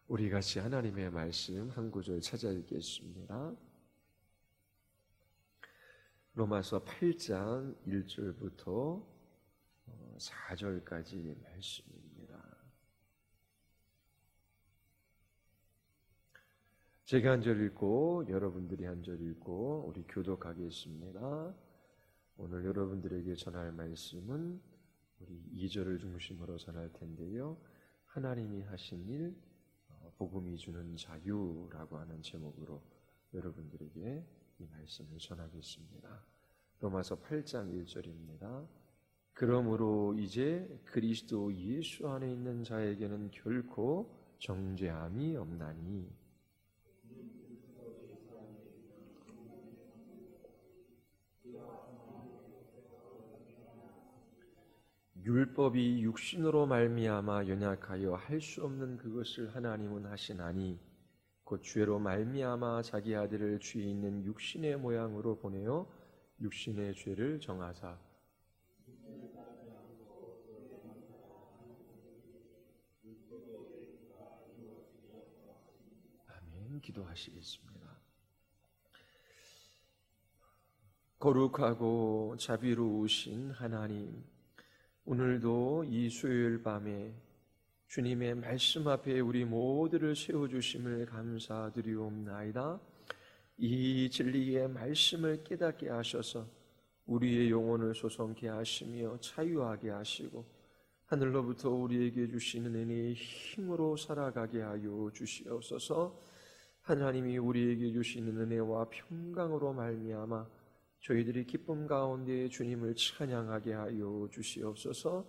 우리 같이 하나님의 말씀 한 구절 찾아 읽겠습니다. 로마서 8장 1절부터 4절까지 말씀입니다. 제가 한 절 읽고 여러분들이 한 절 읽고 우리 교독하겠습니다. 오늘 여러분들에게 전할 말씀은 우리 2절을 중심으로 전할 텐데요. 하나님이 하신 일, 복음이 주는 자유라고 하는 제목으로 여러분들에게 이 말씀을 전하겠습니다. 로마서 8장 1절입니다. 그러므로 이제 그리스도 예수 안에 있는 자에게는 결코 정죄함이 없나니 율법이 육신으로 말미암아 연약하여 할 수 없는 그것을 하나님은 하시나니 곧 죄로 말미암아 자기 아들을 죄 있는 육신의 모양으로 보내어 육신의 죄를 정하사 아멘. 기도하시겠습니다. 거룩하고 자비로우신 하나님, 오늘도 이 수요일 밤에 주님의 말씀 앞에 우리 모두를 세워주심을 감사드리옵나이다. 이 진리의 말씀을 깨닫게 하셔서 우리의 영혼을 소성케 하시며 자유하게 하시고 하늘로부터 우리에게 주시는 은혜의 힘으로 살아가게 하여 주시옵소서. 하나님이 우리에게 주시는 은혜와 평강으로 말미암아 저희들이 기쁨 가운데 주님을 찬양하게 하여 주시옵소서.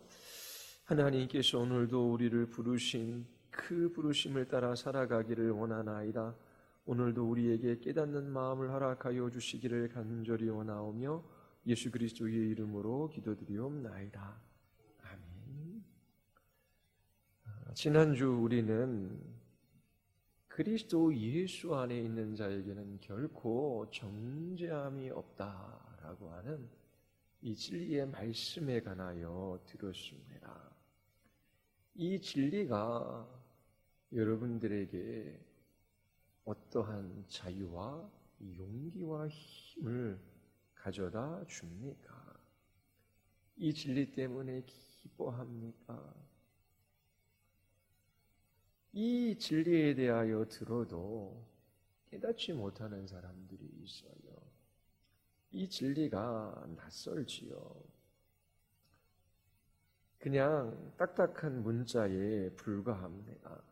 하나님께서 오늘도 우리를 부르신 그 부르심을 따라 살아가기를 원하나이다. 오늘도 우리에게 깨닫는 마음을 허락하여 주시기를 간절히 원하오며 예수 그리스도의 이름으로 기도드리옵나이다. 아멘. 지난주 우리는 그리스도 예수 안에 있는 자에게는 결코 정죄함이 없다라고 하는 이 진리의 말씀에 관하여 들었습니다. 이 진리가 여러분들에게 어떠한 자유와 용기와 힘을 가져다 줍니까? 이 진리 때문에 기뻐합니까? 이 진리에 대하여 들어도 깨닫지 못하는 사람들이 있어요. 이 진리가 낯설지요. 그냥 딱딱한 문자에 불과합니다.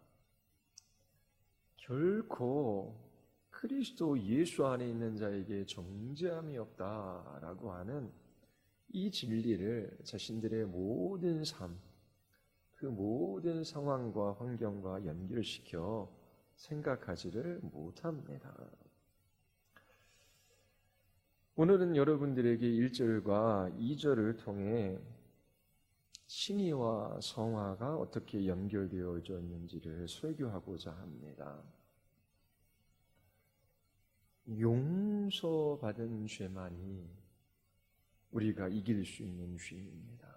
결코 그리스도 예수 안에 있는 자에게 정죄함이 없다라고 하는 이 진리를 자신들의 모든 삶, 그 모든 상황과 환경과 연결시켜 생각하지를 못합니다. 오늘은 여러분들에게 1절과 2절을 통해 신의와 성화가 어떻게 연결되어져 있는지를 설교하고자 합니다. 용서받은 죄만이 우리가 이길 수 있는 죄입니다.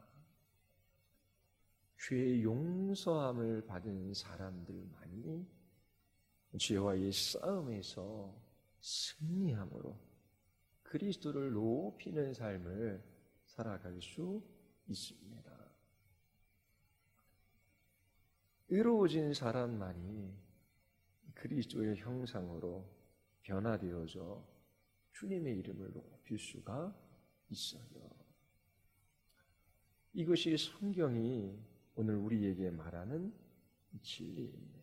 죄의 용서함을 받은 사람들만이 죄와의 싸움에서 승리함으로 그리스도를 높이는 삶을 살아갈 수 있습니다. 의로워진 사람만이 그리스도의 형상으로 변화되어져 주님의 이름을 높일 수가 있어요. 이것이 성경이 오늘 우리에게 말하는 진리입니다.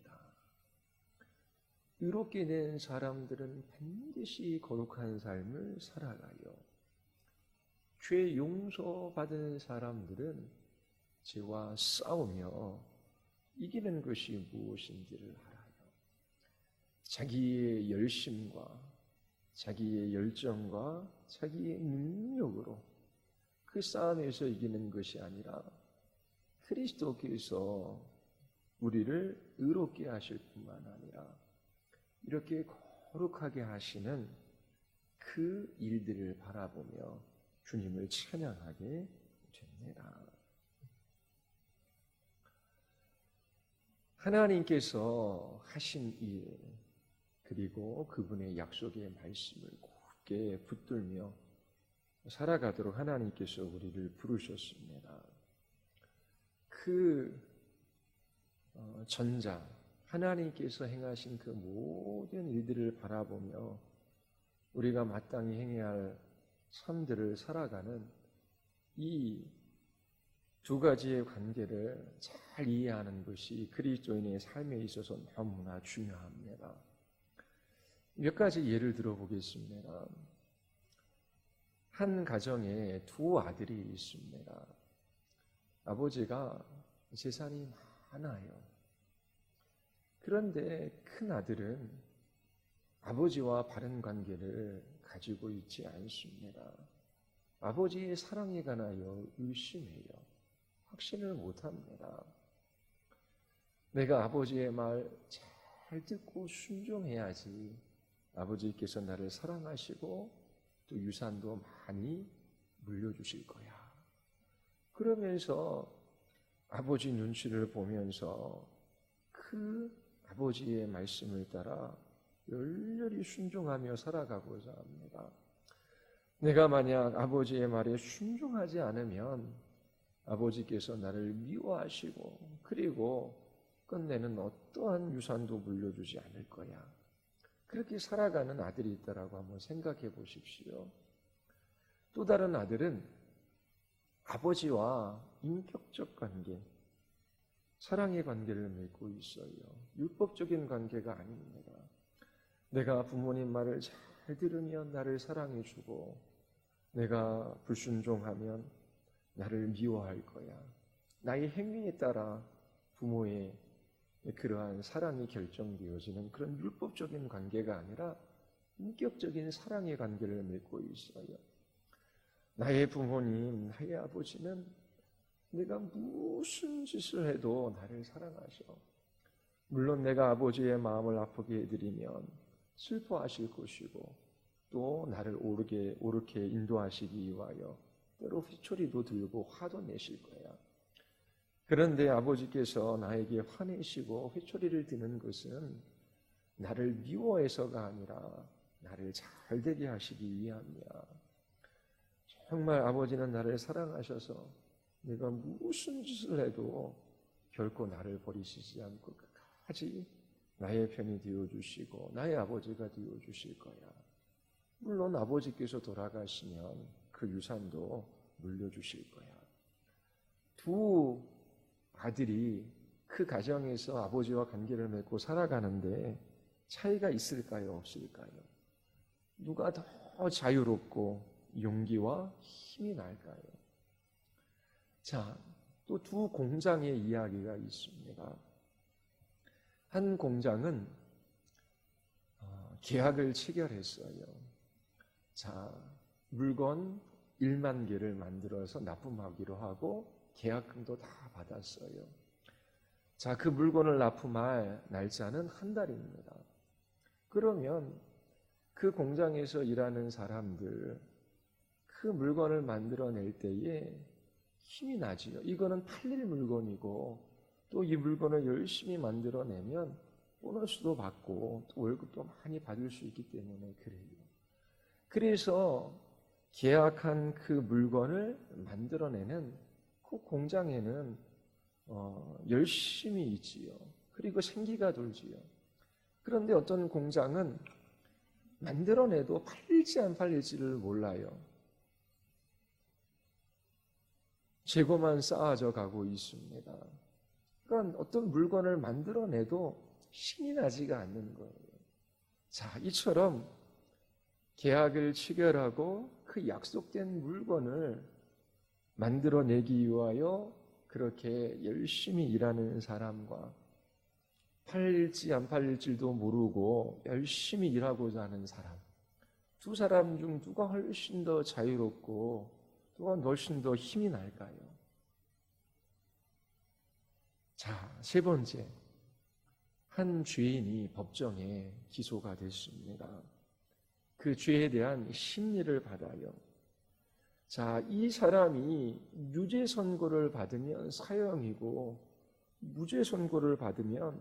의롭게 된 사람들은 반드시 거룩한 삶을 살아가요. 죄 용서받은 사람들은 죄와 싸우며 이기는 것이 무엇인지를 알아요. 자기의 열심과 자기의 열정과 자기의 능력으로 그 싸움에서 이기는 것이 아니라 그리스도께서 우리를 의롭게 하실 뿐만 아니라 이렇게 거룩하게 하시는 그 일들을 바라보며 주님을 찬양하게 됩니다. 하나님께서 하신 일, 그리고 그분의 약속의 말씀을 굳게 붙들며 살아가도록 하나님께서 우리를 부르셨습니다. 그 전자, 하나님께서 행하신 그 모든 일들을 바라보며 우리가 마땅히 행해야 할 삶들을 살아가는 이 두 가지의 관계를 잘 이해하는 것이 그리스도인의 삶에 있어서 너무나 중요합니다. 몇 가지 예를 들어보겠습니다. 한 가정에 두 아들이 있습니다. 아버지가 재산이 많아요. 그런데 큰 아들은 아버지와 바른 관계를 가지고 있지 않습니다. 아버지의 사랑에 관하여 의심해요. 확신을 못합니다. 내가 아버지의 말 잘 듣고 순종해야지 아버지께서 나를 사랑하시고 또 유산도 많이 물려주실 거야. 그러면서 아버지 눈치를 보면서 그 아버지의 말씀을 따라 열렬히 순종하며 살아가고자 합니다. 내가 만약 아버지의 말에 순종하지 않으면 아버지께서 나를 미워하시고 그리고 끝내는 어떠한 유산도 물려주지 않을 거야. 그렇게 살아가는 아들이 있다라고 한번 생각해 보십시오. 또 다른 아들은 아버지와 인격적 관계, 사랑의 관계를 맺고 있어요. 율법적인 관계가 아닙니다. 내가 부모님 말을 잘 들으면 나를 사랑해 주고 내가 불순종하면 나를 미워할 거야. 나의 행위에 따라 부모의 그러한 사랑이 결정되어지는 그런 율법적인 관계가 아니라 인격적인 사랑의 관계를 맺고 있어요. 나의 부모님, 나의 아버지는 내가 무슨 짓을 해도 나를 사랑하셔. 물론 내가 아버지의 마음을 아프게 해드리면 슬퍼하실 것이고 또 나를 옳게 인도하시기 위하여 때로 휘초리도 들고 화도 내실 거야. 그런데 아버지께서 나에게 화내시고 휘초리를 드는 것은 나를 미워해서가 아니라 나를 잘 되게 하시기 위함이야. 정말 아버지는 나를 사랑하셔서 내가 무슨 짓을 해도 결코 나를 버리시지 않고 끝까지 나의 편이 되어주시고 나의 아버지가 되어주실 거야. 물론 아버지께서 돌아가시면 그 유산도 물려주실 거야. 두 아들이 그 가정에서 아버지와 관계를 맺고 살아가는데 차이가 있을까요? 없을까요? 누가 더 자유롭고 용기와 힘이 날까요? 자, 또 두 공장의 이야기가 있습니다. 한 공장은 계약을 체결했어요. 자, 물건 1만 개를 만들어서 납품하기로 하고 계약금도 다 받았어요. 자, 그 물건을 납품할 날짜는 한 달입니다. 그러면 그 공장에서 일하는 사람들, 그 물건을 만들어낼 때에 힘이 나지요. 이거는 팔릴 물건이고 또 이 물건을 열심히 만들어내면 보너스도 받고 또 월급도 많이 받을 수 있기 때문에 그래요. 그래서 계약한 그 물건을 만들어내는 그 공장에는 열심히 있지요. 그리고 생기가 돌지요. 그런데 어떤 공장은 만들어내도 팔릴지 안 팔릴지를 몰라요. 재고만 쌓아져 가고 있습니다. 그러니까 어떤 물건을 만들어내도 신이 나지가 않는 거예요. 자, 이처럼 계약을 체결하고 그 약속된 물건을 만들어내기 위하여 그렇게 열심히 일하는 사람과 팔릴지 안 팔릴지도 모르고 열심히 일하고자 하는 사람, 두 사람 중 누가 훨씬 더 자유롭고 누가 훨씬 더 힘이 날까요? 자, 세 번째, 한 죄인이 법정에 기소가 됐습니다. 그 죄에 대한 심리를 받아요. 자, 이 사람이 유죄 선고를 받으면 사형이고 무죄 선고를 받으면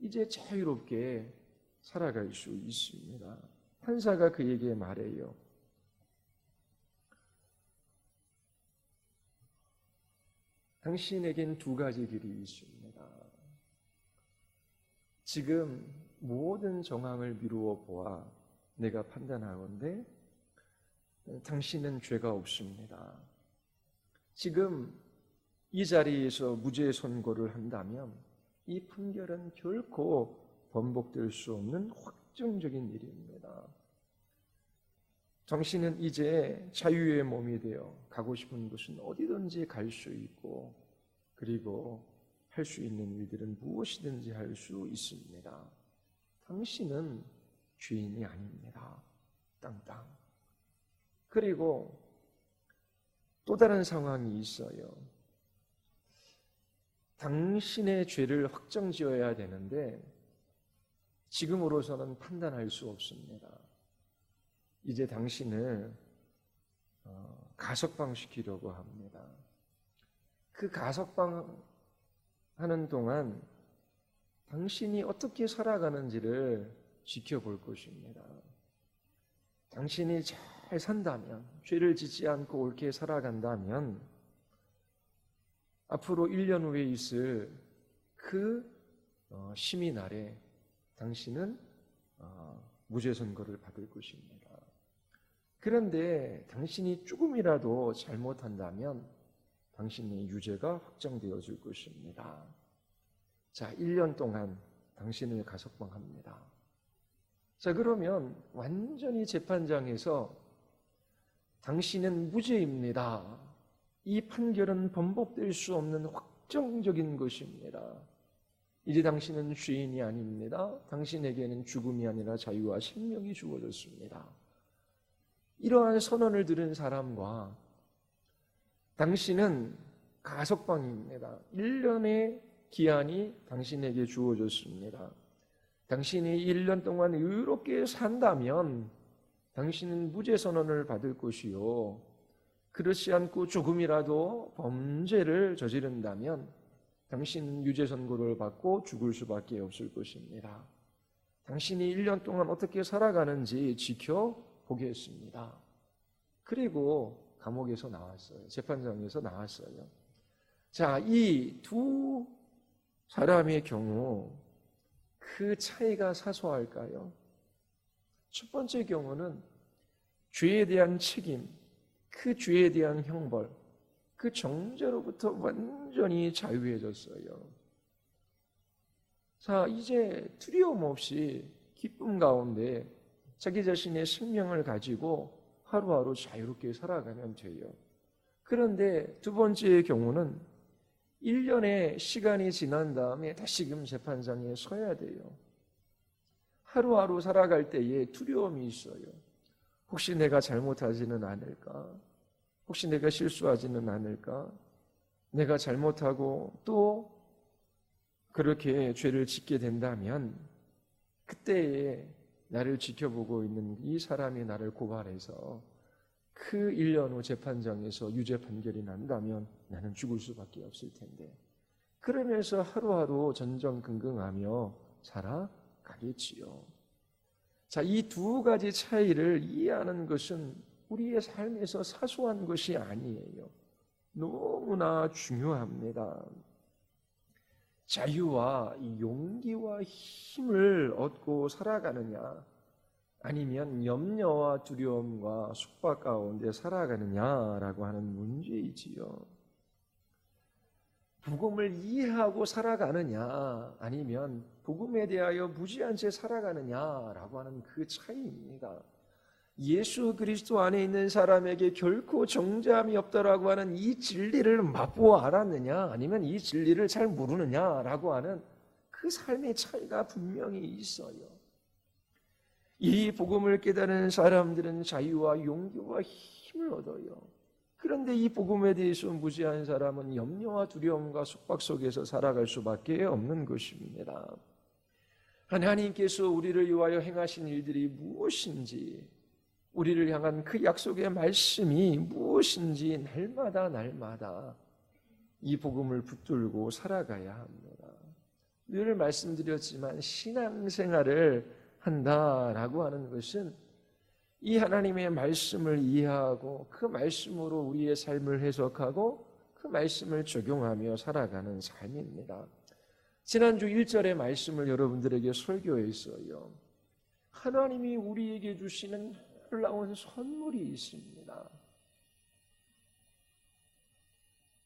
이제 자유롭게 살아갈 수 있습니다. 판사가 그에게 말해요. 당신에겐 두 가지 길이 있습니다. 지금 모든 정황을 미루어 보아 내가 판단하건대 당신은 죄가 없습니다. 지금 이 자리에서 무죄 선고를 한다면 이 판결은 결코 번복될 수 없는 확정적인 일입니다. 당신은 이제 자유의 몸이 되어 가고 싶은 곳은 어디든지 갈 수 있고, 그리고 할 수 있는 일들은 무엇이든지 할 수 있습니다. 당신은 죄인이 아닙니다. 땅땅. 그리고 또 다른 상황이 있어요. 당신의 죄를 확정지어야 되는데 지금으로서는 판단할 수 없습니다. 이제 당신을 가석방시키려고 합니다. 그 가석방 하는 동안 당신이 어떻게 살아가는지를 지켜볼 것입니다. 당신이 잘 산다면, 죄를 짓지 않고 옳게 살아간다면 앞으로 1년 후에 있을 그 심의 날에 당신은 무죄 선고를 받을 것입니다. 그런데 당신이 조금이라도 잘못한다면 당신의 유죄가 확정되어질 것입니다. 자, 1년 동안 당신을 가석방합니다. 자, 그러면 완전히 재판장에서 당신은 무죄입니다. 이 판결은 번복될 수 없는 확정적인 것입니다. 이제 당신은 죄인이 아닙니다. 당신에게는 죽음이 아니라 자유와 생명이 주어졌습니다. 이러한 선언을 들은 사람과 당신은 가석방입니다. 1년의 기한이 당신에게 주어졌습니다. 당신이 1년 동안 의롭게 산다면 당신은 무죄 선언을 받을 것이요, 그렇지 않고 조금이라도 범죄를 저지른다면 당신은 유죄 선고를 받고 죽을 수밖에 없을 것입니다. 당신이 1년 동안 어떻게 살아가는지 지켜보겠습니다. 그리고 감옥에서 나왔어요. 재판장에서 나왔어요. 자, 이 두 사람의 경우 그 차이가 사소할까요? 첫 번째 경우는 죄에 대한 책임, 그 죄에 대한 형벌, 그 정죄로부터 완전히 자유해졌어요. 자, 이제 두려움 없이 기쁨 가운데 자기 자신의 생명을 가지고 하루하루 자유롭게 살아가면 돼요. 그런데 두 번째의 경우는 1년의 시간이 지난 다음에 다시금 재판장에 서야 돼요. 하루하루 살아갈 때에 두려움이 있어요. 혹시 내가 잘못하지는 않을까? 혹시 내가 실수하지는 않을까? 내가 잘못하고 또 그렇게 죄를 짓게 된다면 그때에 나를 지켜보고 있는 이 사람이 나를 고발해서 그 1년 후 재판장에서 유죄 판결이 난다면 나는 죽을 수밖에 없을 텐데, 그러면서 하루하루 전전긍긍하며 살아가겠지요. 자, 이 두 가지 차이를 이해하는 것은 우리의 삶에서 사소한 것이 아니에요. 너무나 중요합니다. 자유와 용기와 힘을 얻고 살아가느냐, 아니면 염려와 두려움과 숙박 가운데 살아가느냐라고 하는 문제이지요. 복음을 이해하고 살아가느냐, 아니면 복음에 대하여 무지한 채 살아가느냐라고 하는 그 차이입니다. 예수 그리스도 안에 있는 사람에게 결코 정죄함이 없다라고 하는 이 진리를 맛보아 알았느냐, 아니면 이 진리를 잘 모르느냐라고 하는 그 삶의 차이가 분명히 있어요. 이 복음을 깨달은 사람들은 자유와 용기와 힘을 얻어요. 그런데 이 복음에 대해서 무지한 사람은 염려와 두려움과 속박 속에서 살아갈 수밖에 없는 것입니다. 하나님께서 우리를 위하여 행하신 일들이 무엇인지, 우리를 향한 그 약속의 말씀이 무엇인지 날마다 이 복음을 붙들고 살아가야 합니다. 늘 말씀드렸지만 신앙생활을 한다라고 하는 것은 이 하나님의 말씀을 이해하고 그 말씀으로 우리의 삶을 해석하고 그 말씀을 적용하며 살아가는 삶입니다. 지난주 1절의 말씀을 여러분들에게 설교했어요. 하나님이 우리에게 주시는 놀라운 선물이 있습니다.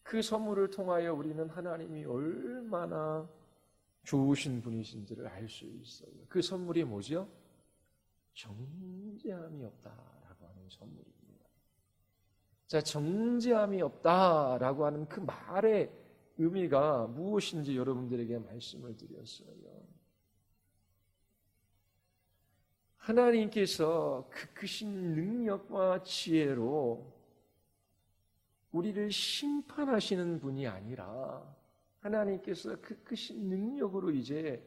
그 선물을 통하여 우리는 하나님이 얼마나 좋으신 분이신지를 알 수 있어요. 그 선물이 뭐죠? 정죄함이 없다라고 하는 선물입니다. 자, 정죄함이 없다라고 하는 그 말의 의미가 무엇인지 여러분들에게 말씀을 드렸어요. 하나님께서 그 크신 능력과 지혜로 우리를 심판하시는 분이 아니라 하나님께서 그 크신 능력으로 이제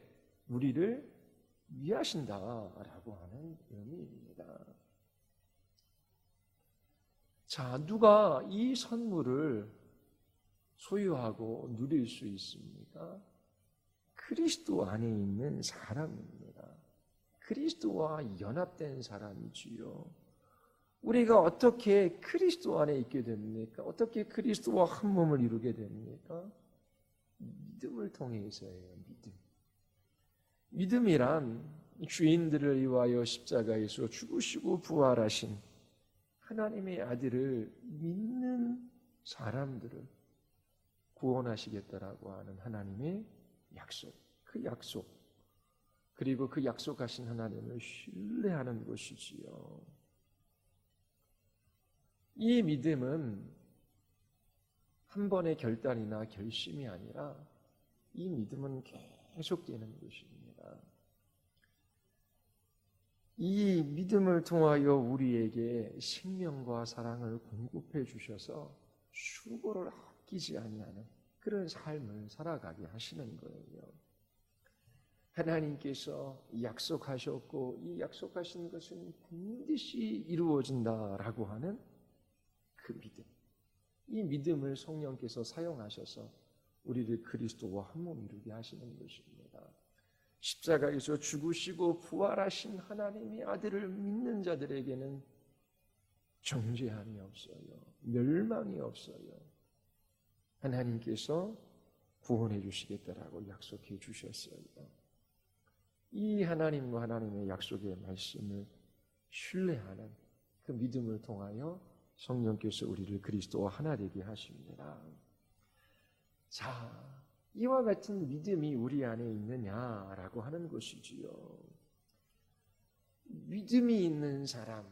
우리를 위하신다라고 하는 의미입니다. 자, 누가 이 선물을 소유하고 누릴 수 있습니까? 그리스도 안에 있는 사람입니다. 그리스도와 연합된 사람이지요. 우리가 어떻게 그리스도 안에 있게 됩니까? 어떻게 그리스도와 한 몸을 이루게 됩니까? 믿음을 통해서예요. 믿음이란 죄인들을 위하여 십자가에서 죽으시고 부활하신 하나님의 아들을 믿는 사람들을 구원하시겠다라고 하는 하나님의 약속, 그 약속, 그리고 그 약속하신 하나님을 신뢰하는 것이지요. 이 믿음은 한 번의 결단이나 결심이 아니라 이 믿음은 계속되는 것입니다. 이 믿음을 통하여 우리에게 생명과 사랑을 공급해 주셔서 수고를 아끼지 아니하는 그런 삶을 살아가게 하시는 거예요. 하나님께서 약속하셨고 이 약속하신 것은 반드시 이루어진다라고 하는 그 믿음, 이 믿음을 성령께서 사용하셔서 우리를 그리스도와 한 몸 이루게 하시는 것입니다. 십자가에서 죽으시고 부활하신 하나님의 아들을 믿는 자들에게는 정죄함이 없어요. 멸망이 없어요. 하나님께서 구원해 주시겠다라고 약속해 주셨어요. 이 하나님과 하나님의 약속의 말씀을 신뢰하는 그 믿음을 통하여 성령께서 우리를 그리스도와 하나 되게 하십니다. 자, 이와 같은 믿음이 우리 안에 있느냐라고 하는 것이지요. 믿음이 있는 사람,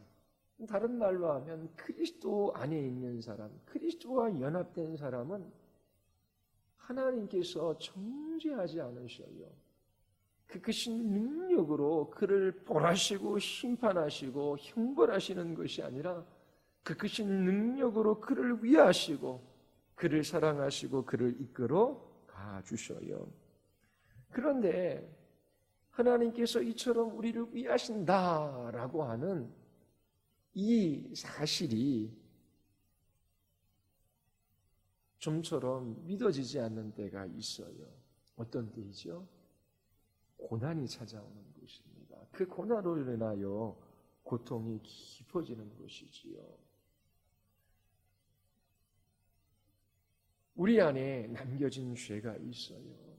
다른 말로 하면 그리스도 안에 있는 사람, 그리스도와 연합된 사람은 하나님께서 정죄하지 않으셔요. 그 크신 능력으로 그를 벌하시고 심판하시고 형벌하시는 것이 아니라 그 크신 능력으로 그를 위하시고 그를 사랑하시고 그를 이끌어 가주셔요. 그런데 하나님께서 이처럼 우리를 위하신다라고 하는 이 사실이 좀처럼 믿어지지 않는 때가 있어요. 어떤 때이죠? 고난이 찾아오는 것입니다. 그 고난으로 인하여 고통이 깊어지는 것이지요. 우리 안에 남겨진 죄가 있어요.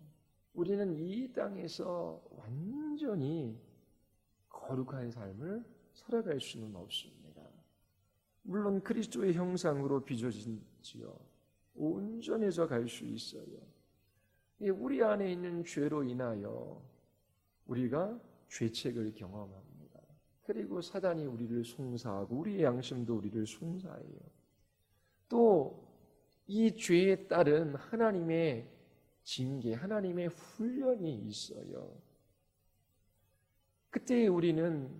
우리는 이 땅에서 완전히 거룩한 삶을 살아갈 수는 없습니다. 물론 그리스도의 형상으로 빚어진지요. 온전해져 갈 수 있어요. 우리 안에 있는 죄로 인하여 우리가 죄책을 경험합니다. 그리고 사단이 우리를 송사하고 우리의 양심도 우리를 송사해요. 또 이 죄에 따른 하나님의 징계, 하나님의 훈련이 있어요. 그때 우리는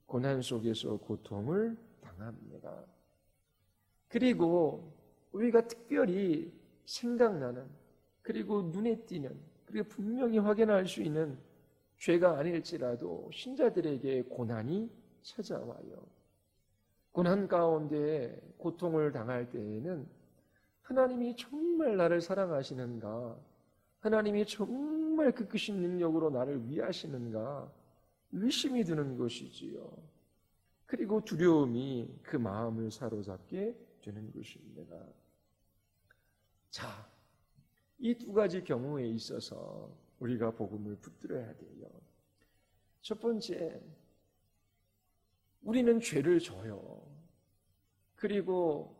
고난 속에서 고통을 당합니다. 그리고 우리가 특별히 생각나는, 그리고 눈에 띄는, 그리고 분명히 확인할 수 있는 죄가 아닐지라도 신자들에게 고난이 찾아와요. 고난 가운데 고통을 당할 때에는 하나님이 정말 나를 사랑하시는가? 하나님이 정말 그 크신 능력으로 나를 위하시는가? 의심이 드는 것이지요. 그리고 두려움이 그 마음을 사로잡게 되는 것입니다. 자, 이 두 가지 경우에 있어서 우리가 복음을 붙들어야 돼요. 첫 번째, 우리는 죄를 져요. 그리고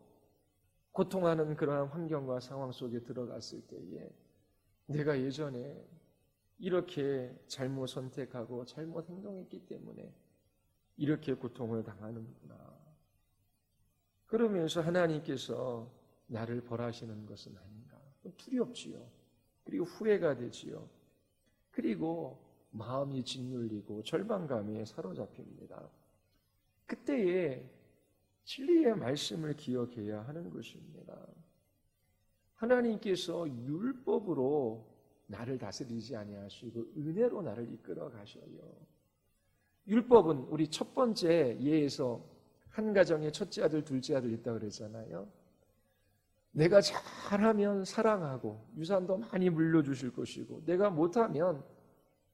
고통하는 그러한 환경과 상황 속에 들어갔을 때에 내가 예전에 이렇게 잘못 선택하고 잘못 행동했기 때문에 이렇게 고통을 당하는구나. 그러면서 하나님께서 나를 벌하시는 것은 아닌가. 두렵지요. 그리고 후회가 되지요. 그리고 마음이 짓눌리고 절망감에 사로잡힙니다. 그때에 진리의 말씀을 기억해야 하는 것입니다. 하나님께서 율법으로 나를 다스리지 아니하시고 은혜로 나를 이끌어 가셔요. 율법은 우리 첫 번째 예에서 한 가정에 첫째 아들, 둘째 아들 있다고 그랬잖아요. 내가 잘하면 사랑하고 유산도 많이 물려주실 것이고 내가 못하면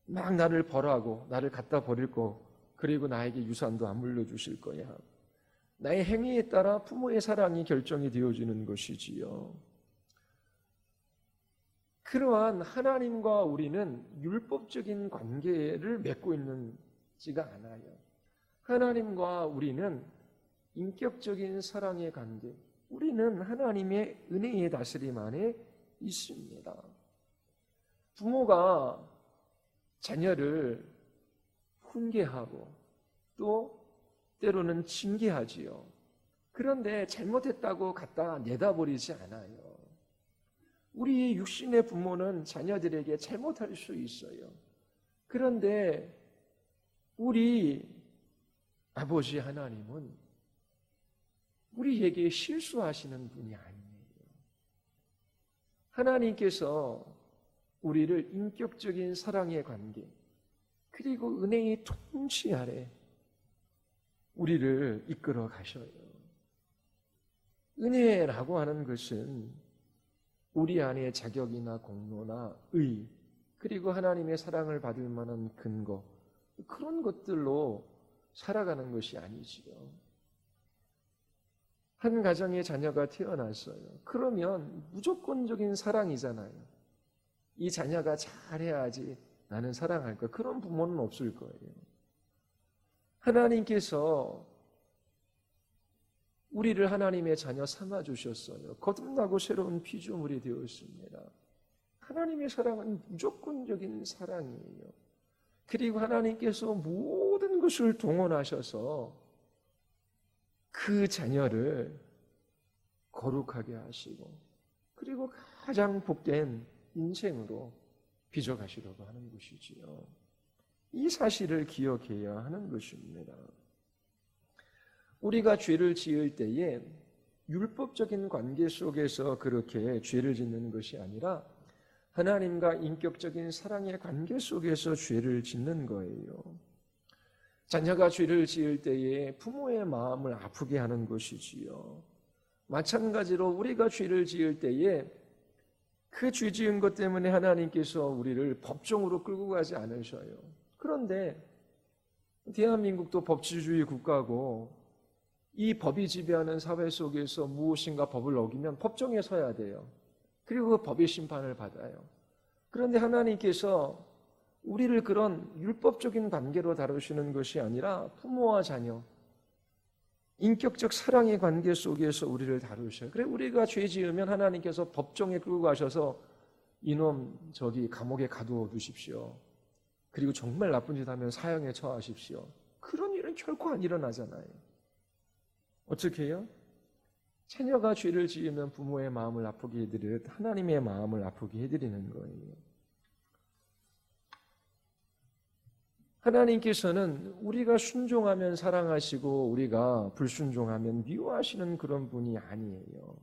막 나를 벌하고 나를 갖다 버릴 거 그리고 나에게 유산도 안 물려주실 거야. 나의 행위에 따라 부모의 사랑이 결정이 되어지는 것이지요. 그러한 하나님과 우리는 율법적인 관계를 맺고 있지가 않아요. 하나님과 우리는 인격적인 사랑의 관계, 우리는 하나님의 은혜의 다스림 안에 있습니다. 부모가 자녀를 훈계하고 또 때로는 징계하지요. 그런데 잘못했다고 갖다 내다버리지 않아요. 우리 육신의 부모는 자녀들에게 잘못할 수 있어요. 그런데 우리 아버지 하나님은 우리에게 실수하시는 분이 아니에요. 하나님께서 우리를 인격적인 사랑의 관계 그리고 은혜의 통치 아래 우리를 이끌어 가셔요. 은혜라고 하는 것은 우리 안에 자격이나 공로나 의 그리고 하나님의 사랑을 받을 만한 근거 그런 것들로 살아가는 것이 아니지요. 한 가정에 자녀가 태어났어요. 그러면 무조건적인 사랑이잖아요. 이 자녀가 잘해야지 나는 사랑할 거야. 그런 부모는 없을 거예요. 하나님께서 우리를 하나님의 자녀 삼아주셨어요. 거듭나고 새로운 피조물이 되었습니다. 하나님의 사랑은 무조건적인 사랑이에요. 그리고 하나님께서 모든 것을 동원하셔서 그 자녀를 거룩하게 하시고 그리고 가장 복된 인생으로 빚어가시려고 하는 것이지요. 이 사실을 기억해야 하는 것입니다. 우리가 죄를 지을 때에 율법적인 관계 속에서 그렇게 죄를 짓는 것이 아니라 하나님과 인격적인 사랑의 관계 속에서 죄를 짓는 거예요. 자녀가 죄를 지을 때에 부모의 마음을 아프게 하는 것이지요. 마찬가지로 우리가 죄를 지을 때에 그 죄 지은 것 때문에 하나님께서 우리를 법정으로 끌고 가지 않으셔요. 그런데 대한민국도 법치주의 국가고 이 법이 지배하는 사회 속에서 무엇인가 법을 어기면 법정에 서야 돼요. 그리고 그 법의 심판을 받아요. 그런데 하나님께서 우리를 그런 율법적인 관계로 다루시는 것이 아니라 부모와 자녀, 인격적 사랑의 관계 속에서 우리를 다루셔요. 그래 우리가 죄 지으면 하나님께서 법정에 끌고 가셔서 이놈 저기 감옥에 가두어 두십시오. 그리고 정말 나쁜 짓 하면 사형에 처하십시오. 그런 일은 결코 안 일어나잖아요. 어떻게 해요? 자녀가 죄를 지으면 부모의 마음을 아프게 해드리듯 하나님의 마음을 아프게 해드리는 거예요. 하나님께서는 우리가 순종하면 사랑하시고 우리가 불순종하면 미워하시는 그런 분이 아니에요.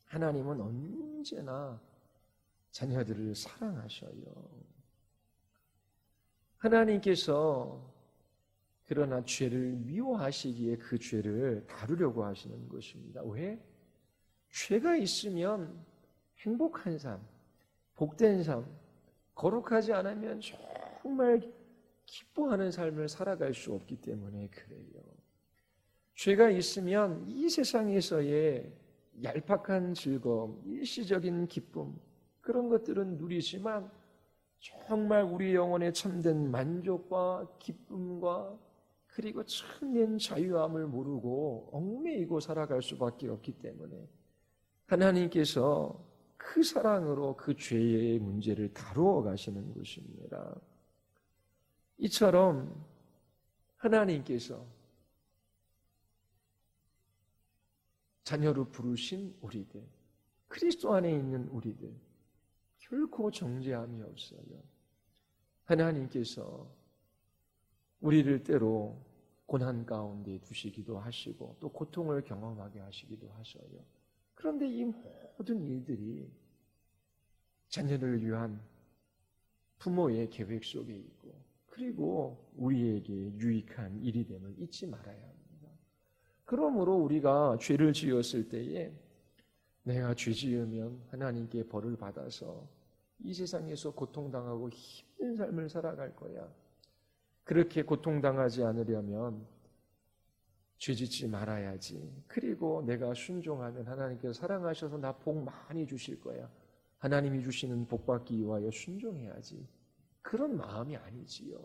하나님은 언제나 자녀들을 사랑하셔요. 하나님께서 그러나 죄를 미워하시기에 그 죄를 다루려고 하시는 것입니다. 왜? 죄가 있으면 행복한 삶, 복된 삶, 거룩하지 않으면 정말 기뻐하는 삶을 살아갈 수 없기 때문에 그래요. 죄가 있으면 이 세상에서의 얄팍한 즐거움, 일시적인 기쁨, 그런 것들은 누리지만 정말 우리 영혼에 참된 만족과 기쁨과 그리고 참된 자유함을 모르고 얽매이고 살아갈 수밖에 없기 때문에 하나님께서 그 사랑으로 그 죄의 문제를 다루어 가시는 것입니다. 이처럼 하나님께서 자녀로 부르신 우리들, 그리스도 안에 있는 우리들 결코 정죄함이 없어요. 하나님께서 우리를 때로 고난 가운데 두시기도 하시고 또 고통을 경험하게 하시기도 하셔요. 그런데 이 모든 일들이 자녀를 위한 부모의 계획 속에 있고 그리고 우리에게 유익한 일이 됨을 잊지 말아야 합니다. 그러므로 우리가 죄를 지었을 때에 내가 죄 지으면 하나님께 벌을 받아서 이 세상에서 고통당하고 힘든 삶을 살아갈 거야. 그렇게 고통당하지 않으려면 죄 짓지 말아야지. 그리고 내가 순종하면 하나님께서 사랑하셔서 나 복 많이 주실 거야. 하나님이 주시는 복 받기 위하여 순종해야지. 그런 마음이 아니지요.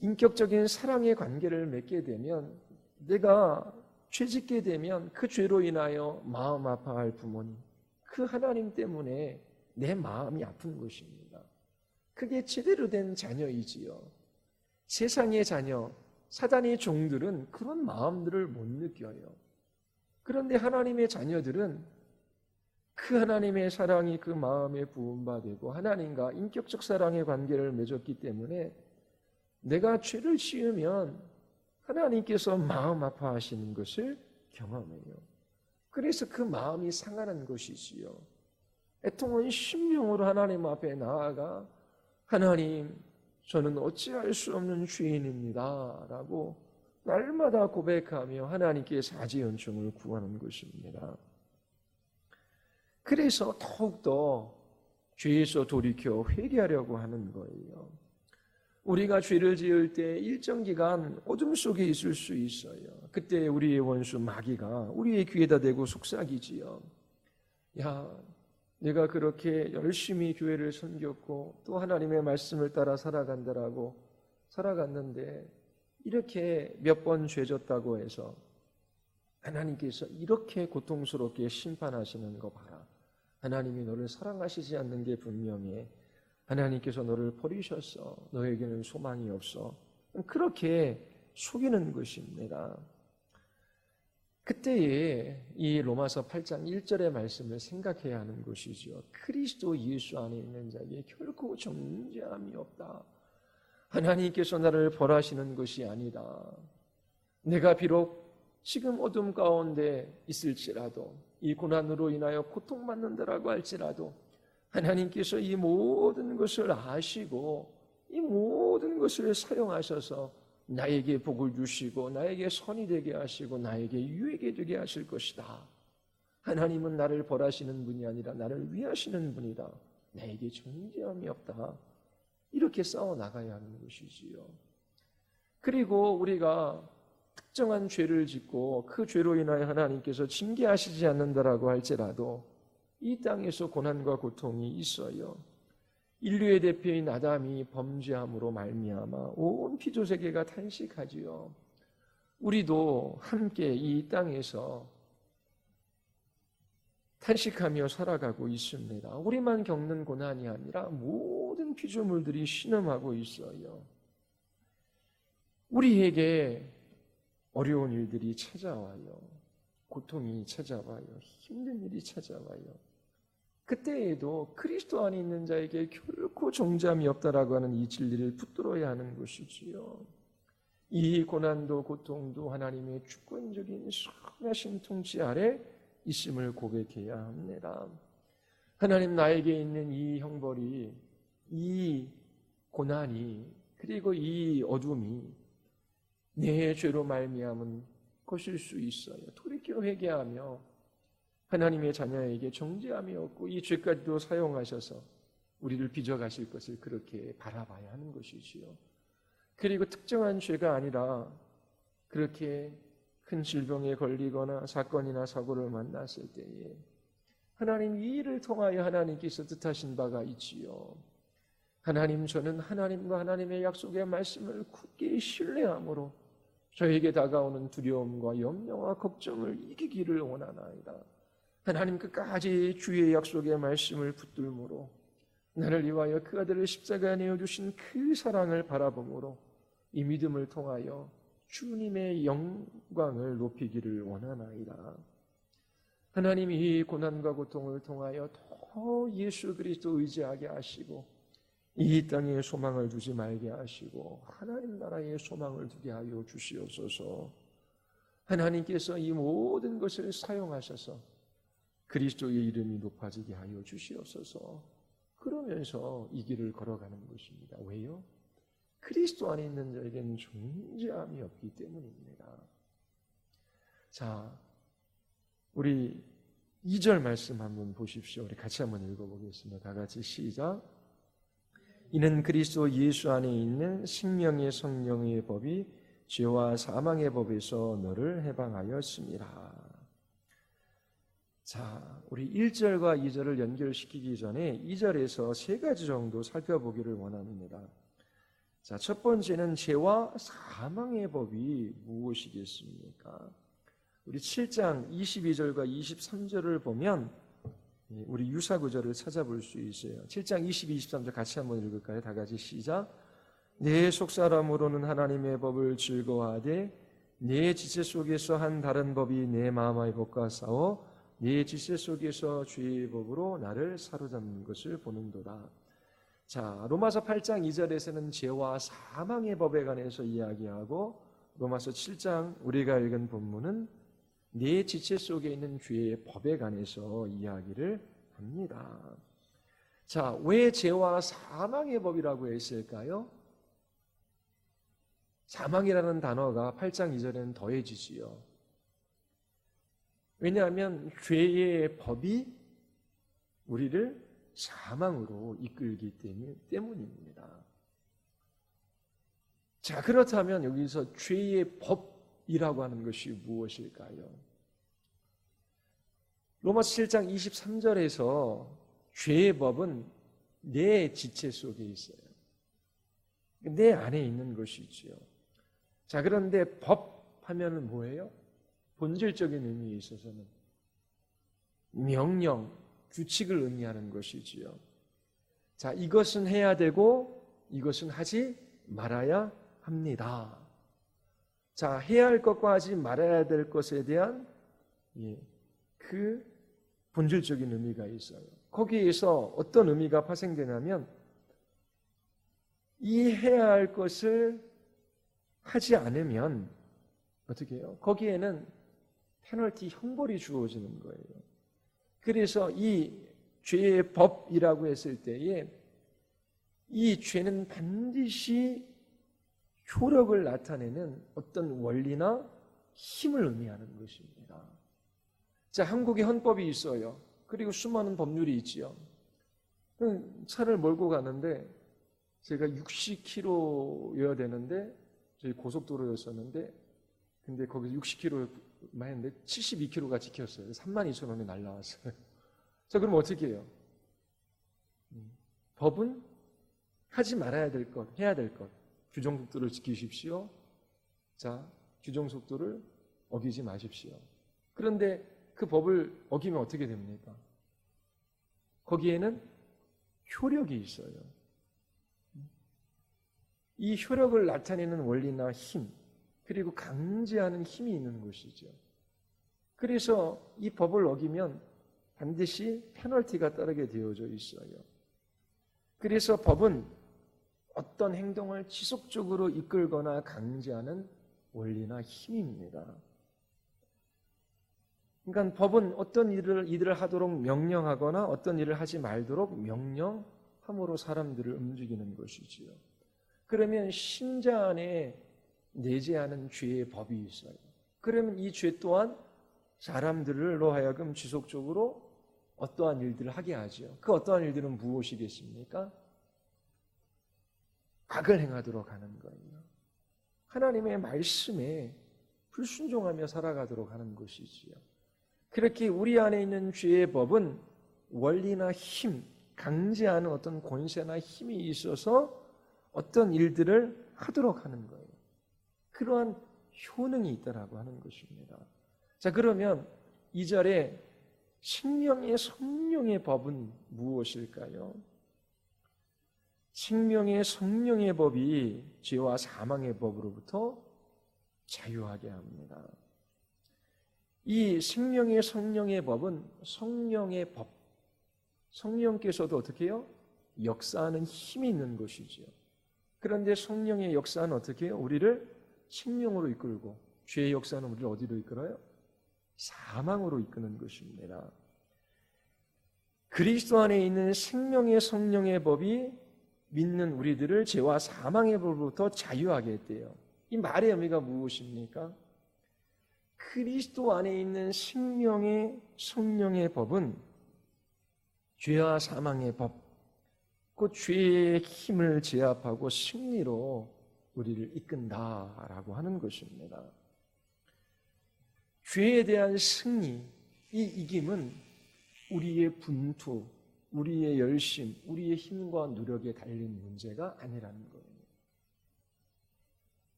인격적인 사랑의 관계를 맺게 되면 내가 죄 짓게 되면 그 죄로 인하여 마음 아파할 부모님, 그 하나님 때문에 내 마음이 아픈 것입니다. 그게 제대로 된 자녀이지요. 세상의 자녀, 사단의 종들은 그런 마음들을 못 느껴요. 그런데 하나님의 자녀들은 그 하나님의 사랑이 그 마음에 부음받고 하나님과 인격적 사랑의 관계를 맺었기 때문에 내가 죄를 지으면 하나님께서 마음 아파하시는 것을 경험해요. 그래서 그 마음이 상하는 것이지요. 애통한 심령으로 하나님 앞에 나아가 하나님, 저는 어찌할 수 없는 죄인입니다 라고 날마다 고백하며 하나님께 사지 은총을 구하는 것입니다. 그래서 더욱더 죄에서 돌이켜 회개하려고 하는 거예요. 우리가 죄를 지을 때 일정 기간 어둠 속에 있을 수 있어요. 그때 우리의 원수 마귀가 우리의 귀에다 대고 속삭이지요. 야, 내가 그렇게 열심히 교회를 섬겼고 또 하나님의 말씀을 따라 살아간다라고 살아갔는데 이렇게 몇 번 죄졌다고 해서 하나님께서 이렇게 고통스럽게 심판하시는 거 봐라. 하나님이 너를 사랑하시지 않는 게 분명해. 하나님께서 너를 버리셨어. 너에게는 소망이 없어. 그렇게 속이는 것입니다. 그때에 이 로마서 8장 1절의 말씀을 생각해야 하는 것이죠. 그리스도 예수 안에 있는 자에게 결코 정죄함이 없다. 하나님께서 나를 벌하시는 것이 아니다. 내가 비록 지금 어둠 가운데 있을지라도 이 고난으로 인하여 고통받는다라고 할지라도 하나님께서 이 모든 것을 아시고 이 모든 것을 사용하셔서 나에게 복을 주시고 나에게 선이 되게 하시고 나에게 유익이 되게 하실 것이다. 하나님은 나를 벌하시는 분이 아니라 나를 위하시는 분이다. 나에게 정죄함이 없다. 이렇게 싸워 나가야 하는 것이지요. 그리고 우리가 특정한 죄를 짓고 그 죄로 인하여 하나님께서 징계하시지 않는다라고 할지라도 이 땅에서 고난과 고통이 있어요. 인류의 대표인 아담이 범죄함으로 말미암아 온 피조세계가 탄식하지요. 우리도 함께 이 땅에서 탄식하며 살아가고 있습니다. 우리만 겪는 고난이 아니라 모든 피조물들이 신음하고 있어요. 우리에게 어려운 일들이 찾아와요. 고통이 찾아와요. 힘든 일이 찾아와요. 그때에도 그리스도 안에 있는 자에게 결코 정죄함이 없다라고 하는 이 진리를 붙들어야 하는 것이지요. 이 고난도 고통도 하나님의 주권적인 선하신 통치 아래 있음을 고백해야 합니다. 하나님, 나에게 있는 이 형벌이, 이 고난이, 그리고 이 어둠이 내 죄로 말미암은 것일 수 있어요. 돌이켜 회개하며 하나님의 자녀에게 정죄함이 없고 이 죄까지도 사용하셔서 우리를 빚어가실 것을 그렇게 바라봐야 하는 것이지요. 그리고 특정한 죄가 아니라 그렇게 큰 질병에 걸리거나 사건이나 사고를 만났을 때에 하나님 이 일을 통하여 하나님께서 뜻하신 바가 있지요. 하나님, 저는 하나님과 하나님의 약속의 말씀을 굳게 신뢰함으로 저에게 다가오는 두려움과 염려와 걱정을 이기기를 원하나이다. 하나님 끝까지 주의 약속의 말씀을 붙들므로 나를 위하여 그 아들을 십자가에 내어주신 그 사랑을 바라봄으로 이 믿음을 통하여 주님의 영광을 높이기를 원하나이다. 하나님이 이 고난과 고통을 통하여 더 예수 그리스도 의지하게 하시고 이 땅에 소망을 두지 말게 하시고 하나님 나라에 소망을 두게 하여 주시옵소서. 하나님께서 이 모든 것을 사용하셔서 그리스도의 이름이 높아지게 하여 주시옵소서. 그러면서 이 길을 걸어가는 것입니다. 왜요? 그리스도 안에 있는 자에게는 존재함이 없기 때문입니다. 자, 우리 2절 말씀 한번 보십시오. 우리 같이 한번 읽어보겠습니다. 다 같이 시작. 이는 그리스도 예수 안에 있는 생명의 성령의 법이 죄와 사망의 법에서 너를 해방하였습니다. 자, 우리 1절과 2절을 연결시키기 전에 2절에서 세 가지 정도 살펴보기를 원합니다. 자, 첫 번째는 죄와 사망의 법이 무엇이겠습니까? 우리 7장 22절과 23절을 보면 우리 유사 구절을 찾아볼 수 있어요. 7장 22, 23절 같이 한번 읽을까요? 다 같이 시작. 내 속사람으로는 하나님의 법을 즐거워하되 내 지체 속에서 한 다른 법이 내 마음의 법과 싸워 내 지체 속에서 죄의 법으로 나를 사로잡는 것을 보는도다. 자, 로마서 8장 2절에서는 죄와 사망의 법에 관해서 이야기하고 로마서 7장 우리가 읽은 본문은 내 지체 속에 있는 죄의 법에 관해서 이야기를 합니다. 자, 왜 죄와 사망의 법이라고 했을까요? 사망이라는 단어가 8장 2절에는 더해지지요. 왜냐하면 죄의 법이 우리를 사망으로 이끌기 때문입니다. 자, 그렇다면 여기서 죄의 법이라고 하는 것이 무엇일까요? 로마서 7장 23절에서 죄의 법은 내 지체 속에 있어요. 내 안에 있는 것이지요. 자, 그런데 법 하면은 뭐예요? 본질적인 의미에 있어서는 명령, 규칙을 의미하는 것이지요. 자, 이것은 해야 되고 이것은 하지 말아야 합니다. 자, 해야 할 것과 하지 말아야 될 것에 대한 그 본질적인 의미가 있어요. 거기에서 어떤 의미가 파생되냐면 이 해야 할 것을 하지 않으면 어떻게 해요? 거기에는 페널티, 형벌이 주어지는 거예요. 그래서 이 죄의 법이라고 했을 때에 이 죄는 반드시 효력을 나타내는 어떤 원리나 힘을 의미하는 것입니다. 자, 한국에 헌법이 있어요. 그리고 수많은 법률이 있지요. 차를 몰고 가는데 제가 60km여야 되는데 저희 고속도로였었는데 근데 거기서 60km만 했는데 72km가 찍혔어요. 32,000원이 날라왔어요. 자, 그럼 어떻게 해요? 법은 하지 말아야 될 것, 해야 될 것. 규정속도를 지키십시오. 자, 규정속도를 어기지 마십시오. 그런데 그 법을 어기면 어떻게 됩니까? 거기에는 효력이 있어요. 이 효력을 나타내는 원리나 힘, 그리고 강제하는 힘이 있는 것이죠. 그래서 이 법을 어기면 반드시 페널티가 따르게 되어져 있어요. 그래서 법은 어떤 행동을 지속적으로 이끌거나 강제하는 원리나 힘입니다. 그러니까 법은 어떤 일을 하도록 명령하거나 어떤 일을 하지 말도록 명령함으로 사람들을 움직이는 것이지요. 그러면 신자 안에 내재하는 죄의 법이 있어요. 그러면 이 죄 또한 사람들로 하여금 지속적으로 어떠한 일들을 하게 하죠. 그 어떠한 일들은 무엇이겠습니까? 악을 행하도록 하는 거예요. 하나님의 말씀에 불순종하며 살아가도록 하는 것이지요. 그렇게 우리 안에 있는 죄의 법은 원리나 힘, 강제하는 어떤 권세나 힘이 있어서 어떤 일들을 하도록 하는 거예요. 그러한 효능이 있다라고 하는 것입니다. 자, 그러면 2절에 생명의 성령의 법은 무엇일까요? 생명의 성령의 법이 죄와 사망의 법으로부터 자유하게 합니다. 이 생명의 성령의 법은 성령의 법, 성령께서도 어떻게 해요? 역사하는 힘이 있는 것이죠. 그런데 성령의 역사는 어떻게 해요? 우리를 생명으로 이끌고, 죄의 역사는 우리를 어디로 이끌어요? 사망으로 이끄는 것입니다. 그리스도 안에 있는 생명의 성령의 법이 믿는 우리들을 죄와 사망의 법으로부터 자유하게 했대요. 이 말의 의미가 무엇입니까? 그리스도 안에 있는 생명의 성령의 법은 죄와 사망의 법, 그 죄의 힘을 제압하고 승리로 우리를 이끈다라고 하는 것입니다. 죄에 대한 승리, 이 이김은 우리의 분투, 우리의 열심, 우리의 힘과 노력에 달린 문제가 아니라는 거예요.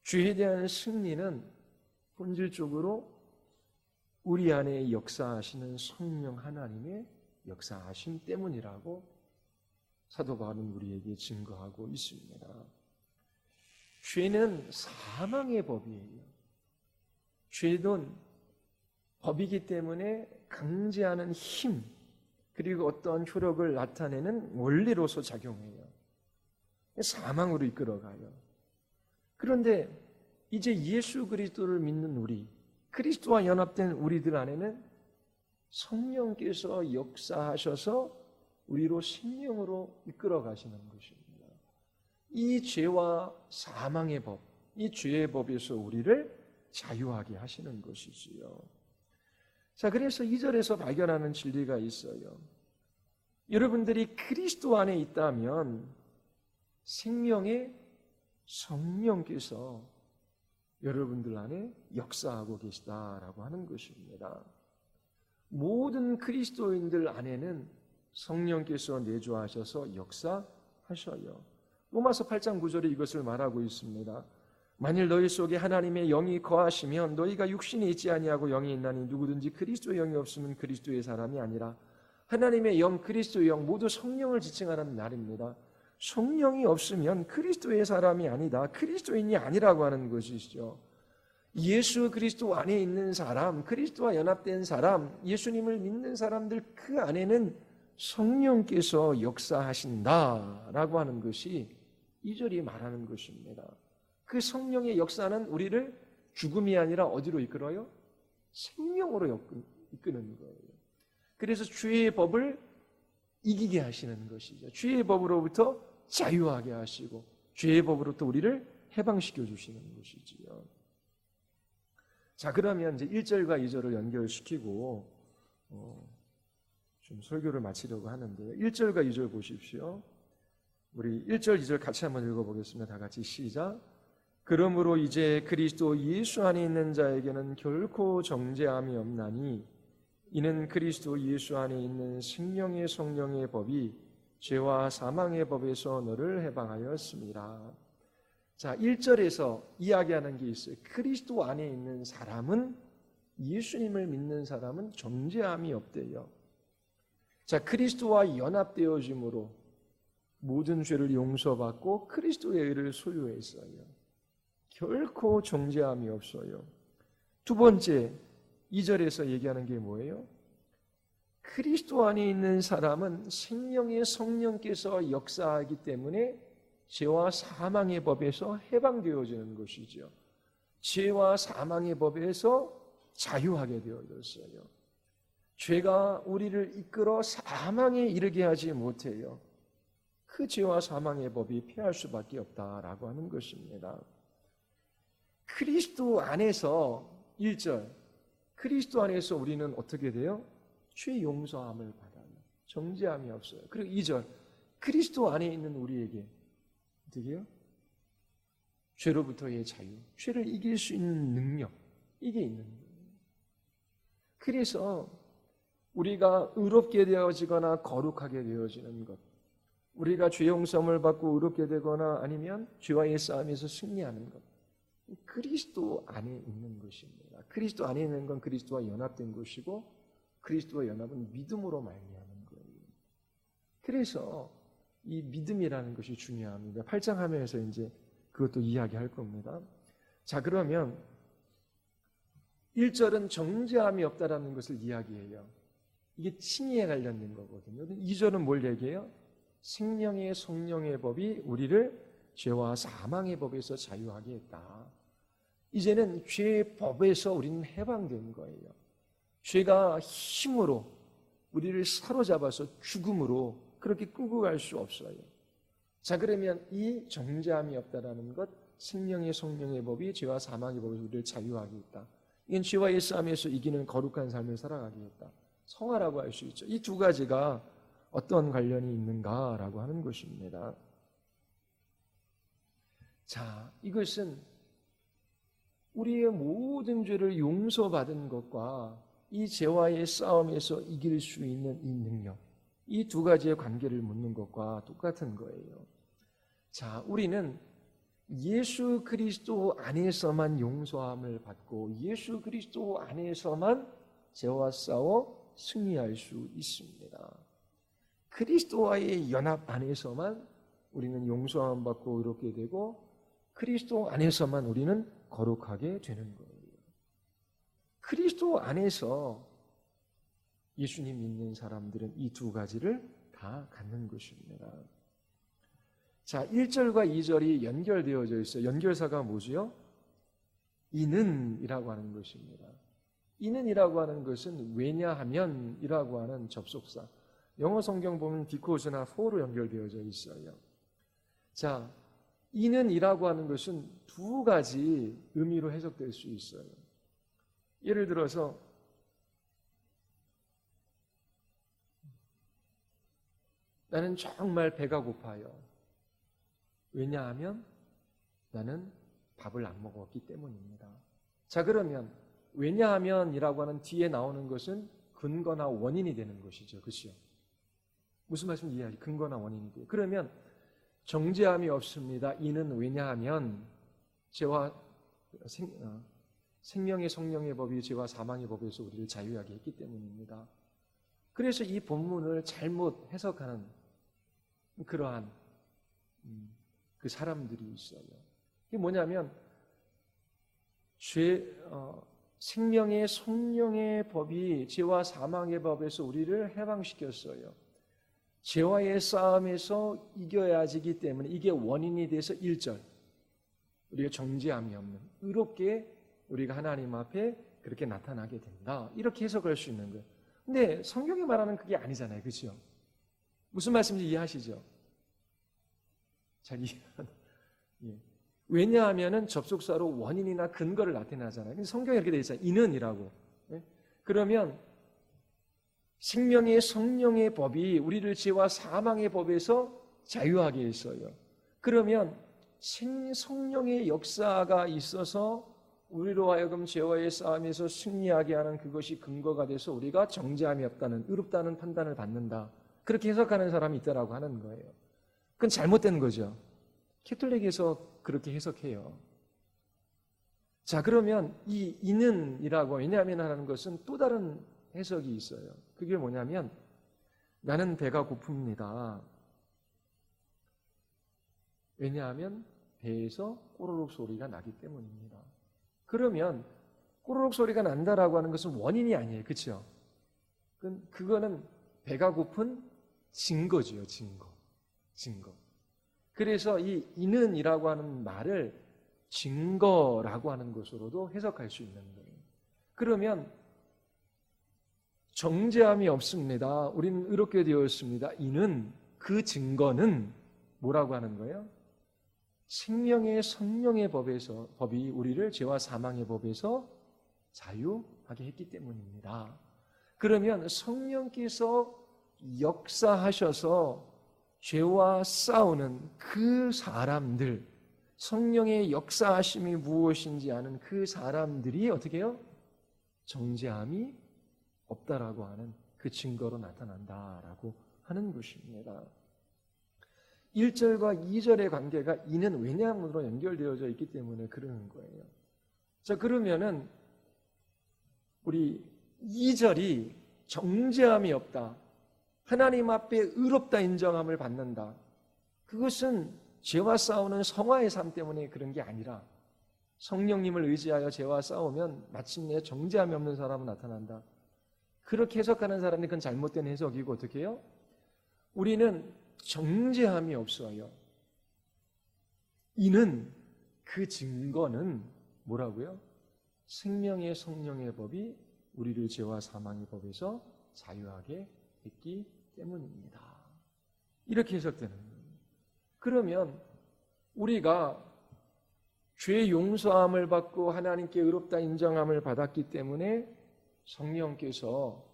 죄에 대한 승리는 본질적으로 우리 안에 역사하시는 성령 하나님의 역사하심 때문이라고 사도 바울은 우리에게 증거하고 있습니다. 죄는 사망의 법이에요. 죄는 법이기 때문에 강제하는 힘, 그리고 어떠한 효력을 나타내는 원리로서 작용해요. 사망으로 이끌어가요. 그런데 이제 예수 그리스도를 믿는 우리, 그리스도와 연합된 우리들 안에는 성령께서 역사하셔서 우리로 생명으로 이끌어 가시는 것입니다. 이 죄와 사망의 법, 이 죄의 법에서 우리를 자유하게 하시는 것이지요. 자, 그래서 2절에서 발견하는 진리가 있어요. 여러분들이 그리스도 안에 있다면 생명의 성령께서 여러분들 안에 역사하고 계시다라고 하는 것입니다. 모든 그리스도인들 안에는 성령께서 내주하셔서 역사하셔요. 로마서 8장 9절에 이것을 말하고 있습니다. 만일 너희 속에 하나님의 영이 거하시면 너희가 육신이 있지 아니하고 영이 있나니 누구든지 그리스도의 영이 없으면 그리스도의 사람이 아니라. 하나님의 영, 그리스도의 영 모두 성령을 지칭하는 말입니다. 성령이 없으면 그리스도의 사람이 아니다, 그리스도인이 아니라고 하는 것이죠. 예수 그리스도 안에 있는 사람, 그리스도와 연합된 사람, 예수님을 믿는 사람들 그 안에는 성령께서 역사하신다라고 하는 것이 2절이 말하는 것입니다. 그 성령의 역사는 우리를 죽음이 아니라 어디로 이끌어요? 생명으로 이끄는 거예요. 그래서 죄의 법을 이기게 하시는 것이죠. 죄의 법으로부터 자유하게 하시고 죄의 법으로부터 우리를 해방시켜 주시는 것이지요. 자, 그러면 이제 1절과 2절을 연결시키고 좀 설교를 마치려고 하는데요. 1절과 2절 보십시오. 우리 1절, 2절 같이 한번 읽어보겠습니다. 다 같이 시작. 그러므로 이제 그리스도 예수 안에 있는 자에게는 결코 정죄함이 없나니 이는 그리스도 예수 안에 있는 생명의 성령의 법이 죄와 사망의 법에서 너를 해방하였습니다. 자, 1절에서 이야기하는 게 있어요. 그리스도 안에 있는 사람은, 예수님을 믿는 사람은 정죄함이 없대요. 자, 그리스도와 연합되어짐으로 모든 죄를 용서받고 그리스도의 의를 소유했어요. 결코 정죄함이 없어요. 두 번째, 2절에서 얘기하는 게 뭐예요? 그리스도 안에 있는 사람은 생명의 성령께서 역사하기 때문에 죄와 사망의 법에서 해방되어지는 것이죠. 죄와 사망의 법에서 자유하게 되어졌어요. 죄가 우리를 이끌어 사망에 이르게 하지 못해요. 그 죄와 사망의 법이 패할 수밖에 없다라고 하는 것입니다. 그리스도 안에서 1절 그리스도 안에서 우리는 어떻게 돼요? 죄 용서함을 받아요. 정죄함이 없어요. 그리고 2절 그리스도 안에 있는 우리에게 어떻게 해요? 죄로부터의 자유, 죄를 이길 수 있는 능력, 이게 있는 거예요. 그래서 우리가 의롭게 되어지거나 거룩하게 되어지는 것, 우리가 죄 용서함을 받고 의롭게 되거나 아니면 죄와의 싸움에서 승리하는 것, 그리스도 안에 있는 것입니다. 그리스도 안에 있는 건 그리스도와 연합된 것이고 그리스도와 연합은 믿음으로 말미암은 거예요. 그래서 이 믿음이라는 것이 중요합니다. 8장 하면서 이제 그것도 이야기할 겁니다. 자, 그러면 1절은 정죄함이 없다라는 것을 이야기해요. 이게 칭의에 관련된 거거든요. 2절은 뭘 얘기해요? 생명의 성령의 법이 우리를 죄와 사망의 법에서 자유하게 했다. 이제는 죄의 법에서 우리는 해방된 거예요. 죄가 힘으로 우리를 사로잡아서 죽음으로 그렇게 끌고 갈 수 없어요. 자, 그러면 이 정죄함이 없다라는 것, 생명의 성령의 법이 죄와 사망의 법에서 우리를 자유하게 했다. 이건 죄와의 싸움에서 이기는 거룩한 삶을 살아가게 했다. 성화라고 할 수 있죠. 이 두 가지가 어떤 관련이 있는가라고 하는 것입니다. 자, 이것은 우리의 모든 죄를 용서받은 것과 이 죄와의 싸움에서 이길 수 있는 이 능력, 이 두 가지의 관계를 묻는 것과 똑같은 거예요. 자, 우리는 예수 그리스도 안에서만 용서함을 받고 예수 그리스도 안에서만 죄와 싸워 승리할 수 있습니다. 그리스도와의 연합 안에서만 우리는 용서함 받고 의롭게 되고 그리스도 안에서만 우리는 거룩하게 되는 거예요. 그리스도 안에서 예수님 믿는 사람들은 이 두 가지를 다 갖는 것입니다. 자, 1절과 2절이 연결되어져 있어요. 연결사가 뭐지요? 이는 이라고 하는 것입니다. 이는 이라고 하는 것은 왜냐하면 이라고 하는 접속사. 영어 성경 보면 because나 for로 연결되어져 있어요. 자, 이는 이라고 하는 것은 두 가지 의미로 해석될 수 있어요. 예를 들어서 나는 정말 배가 고파요. 왜냐하면 나는 밥을 안 먹었기 때문입니다. 자, 그러면 왜냐하면이라고 하는 뒤에 나오는 것은 근거나 원인이 되는 것이죠. 그렇죠? 무슨 말씀인지 이해하지? 근거나 원인이 돼요. 그러면 정죄함이 없습니다. 이는 왜냐하면 죄와 생명의 성령의 법이 죄와 사망의 법에서 우리를 자유하게 했기 때문입니다. 그래서 이 본문을 잘못 해석하는 그러한 그 사람들이 있어요. 이게 뭐냐면 생명의 성령의 법이 죄와 사망의 법에서 우리를 해방시켰어요. 죄와의 싸움에서 이겨야지기 때문에 이게 원인이 돼서 1절 우리가 정죄함이 없는 의롭게 우리가 하나님 앞에 그렇게 나타나게 된다. 이렇게 해석할 수 있는 거예요. 근데 성경이 말하는 그게 아니잖아요. 그렇죠? 무슨 말씀인지 이해하시죠? 잘 이해하는. 예. 왜냐하면은 접속사로 원인이나 근거를 나타내잖아요. 근데 성경에 이렇게 되어 있어요. 이는이라고. 예? 그러면 생명의 성령의 법이 우리를 죄와 사망의 법에서 자유하게 했어요. 그러면 성령의 역사가 있어서 우리로 하여금 죄와의 싸움에서 승리하게 하는 그것이 근거가 돼서 우리가 정죄함이 없다는, 의롭다는 판단을 받는다. 그렇게 해석하는 사람이 있다라고 하는 거예요. 그건 잘못된 거죠. 캐톨릭에서 그렇게 해석해요. 자, 그러면 이 이는이라고 왜냐하면 하는 것은 또 다른 해석이 있어요. 그게 뭐냐면 나는 배가 고픕니다. 왜냐하면 배에서 꼬르륵 소리가 나기 때문입니다. 그러면 꼬르륵 소리가 난다라고 하는 것은 원인이 아니에요. 그렇죠? 그거는 배가 고픈 증거지요. 증거. 그래서 이 이는이라고 하는 말을 증거라고 하는 것으로도 해석할 수 있는 거예요. 그러면 정죄함이 없습니다. 우리는 의롭게 되었습니다. 이는 그 증거는 뭐라고 하는 거예요? 생명의 성령의 법이 우리를 죄와 사망의 법에서 자유하게 했기 때문입니다. 그러면 성령께서 역사하셔서 죄와 싸우는 그 사람들, 성령의 역사하심이 무엇인지 아는 그 사람들이 어떻게 해요? 정죄함이 없다라고 하는 그 증거로 나타난다라고 하는 것입니다. 1절과 2절의 관계가 이는 왜냐함으로 연결되어져 있기 때문에 그러는 거예요. 자, 그러면은 우리 2절이 정죄함이 없다, 하나님 앞에 의롭다 인정함을 받는다. 그것은 죄와 싸우는 성화의 삶 때문에 그런 게 아니라 성령님을 의지하여 죄와 싸우면 마침내 정죄함이 없는 사람은 나타난다. 그렇게 해석하는 사람이 그건 잘못된 해석이고 어떻게 해요? 우리는 정죄함이 없어요. 이는 그 증거는 뭐라고요? 생명의 성령의 법이 우리를 죄와 사망의 법에서 자유하게 했기 때문입니다. 이렇게 해석되는 거예요. 그러면 우리가 죄 용서함을 받고 하나님께 의롭다 인정함을 받았기 때문에 성령께서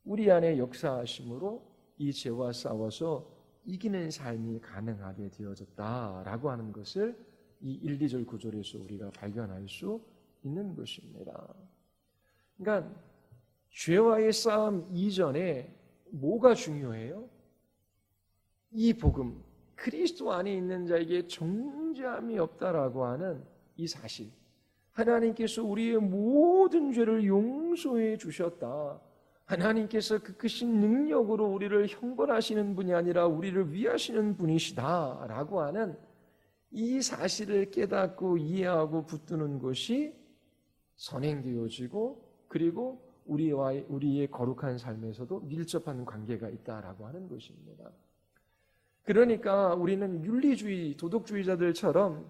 우리 안에 역사하심으로 이 죄와 싸워서 이기는 삶이 가능하게 되어졌다라고 하는 것을 이 1, 2절 구절에서 우리가 발견할 수 있는 것입니다. 그러니까 죄와의 싸움 이전에 뭐가 중요해요? 이 복음, 그리스도 안에 있는 자에게 정죄함이 없다라고 하는 이 사실, 하나님께서 우리의 모든 죄를 용서해 주셨다, 하나님께서 그 크신 능력으로 우리를 형벌하시는 분이 아니라 우리를 위하시는 분이시다라고 하는 이 사실을 깨닫고 이해하고 붙드는 것이 선행되어지고, 그리고 우리의 거룩한 삶에서도 밀접한 관계가 있다라고 하는 것입니다. 그러니까 우리는 윤리주의, 도덕주의자들처럼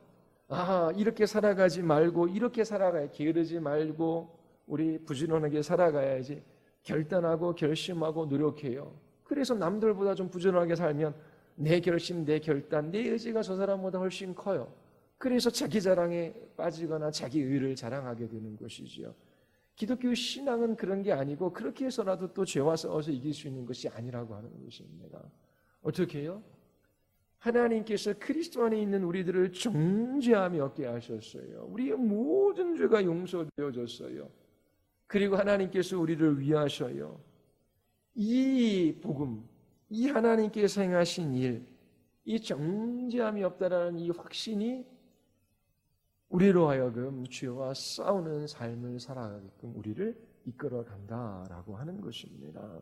이렇게 살아가지 말고 이렇게 살아가야, 게으르지 말고 우리 부지런하게 살아가야지 결단하고 결심하고 노력해요. 그래서 남들보다 좀 부지런하게 살면 내 결심, 내 결단, 내 의지가 저 사람보다 훨씬 커요. 그래서 자기 자랑에 빠지거나 자기 의를 자랑하게 되는 것이지요. 기독교 신앙은 그런 게 아니고 그렇게 해서라도 또 죄와 싸워서 이길 수 있는 것이 아니라고 하는 것입니다. 어떻게 해요? 하나님께서 그리스도 안에 있는 우리들을 정죄함이 없게 하셨어요. 우리의 모든 죄가 용서되어졌어요. 그리고 하나님께서 우리를 위하셔요. 이 복음, 이 하나님께서 행하신 일, 이 정죄함이 없다라는 이 확신이 우리로 하여금 죄와 싸우는 삶을 살아가게끔 우리를 이끌어 간다라고 하는 것입니다.